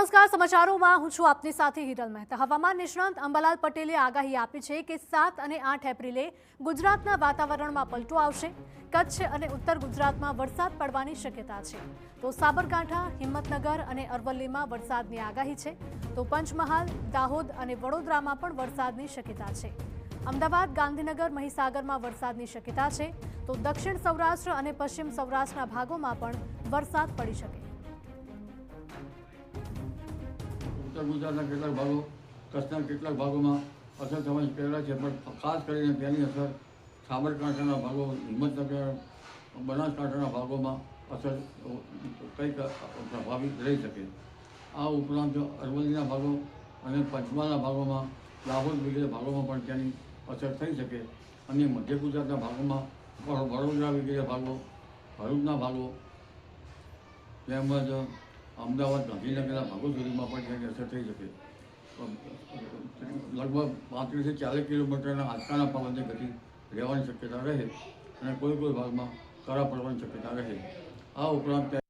નમસ્કાર, સમાચારોમાં હું છું આપની સાથે હિરલ મહેતા। હવામાન નિષ્ણાંત અંબાલાલ પટેલે આગાહી આપી છે કે 7 અને 8 એપ્રિલે ગુજરાતના વાતાવરણમાં પલટો આવશે। કચ્છ અને ઉત્તર ગુજરાતમાં વરસાદ પડવાની શક્યતા છે, તો સાબરકાંઠા, હિંમતનગર અને અરવલ્લીમાં વરસાદની આગાહી છે, તો પંચમહાલ, દાહોદ અને વડોદરામાં પણ વરસાદની શક્યતા છે। અમદાવાદ, ગાંધીનગર, મહીસાગરમાં વરસાદની શક્યતા છે, તો દક્ષિણ સૌરાષ્ટ્ર અને પશ્ચિમ સૌરાષ્ટ્રના ભાગોમાં પણ વરસાદ પડી શકે। उत्तर गुजरात કેટલાક ભાગો, કચ્છના કેટલાક ભાગોમાં અસર થવાની પહેલાં છે, પણ ખાસ કરીને તેની અસર સાબરકાંઠાના ભાગો, હિંમતનગર, બનાસકાંઠાના ભાગોમાં અસર કંઈક પ્રભાવિત રહી શકે। આ ઉપરાંત અરવલ્લીના ભાગો અને પંચમહાલના ભાગોમાં, દાહોદ વગેરે ભાગોમાં પણ તેની અસર થઈ શકે અને મધ્ય ગુજરાતના ભાગોમાં વડોદરા વગેરે ભાગો, ભરૂચના ભાગો તેમજ અમદાવાદ, ગાંધીનગરના ભાગો સુધીમાં પણ તેની અસર થઈ શકે। લગભગ 35 થી 40 કિલોમીટરના આંચકાના પવનની ગતિ રહેવાની શક્યતા રહે અને કોઈ ભાગમાં કરા પડવાની શક્યતા રહે। આ ઉપરાંત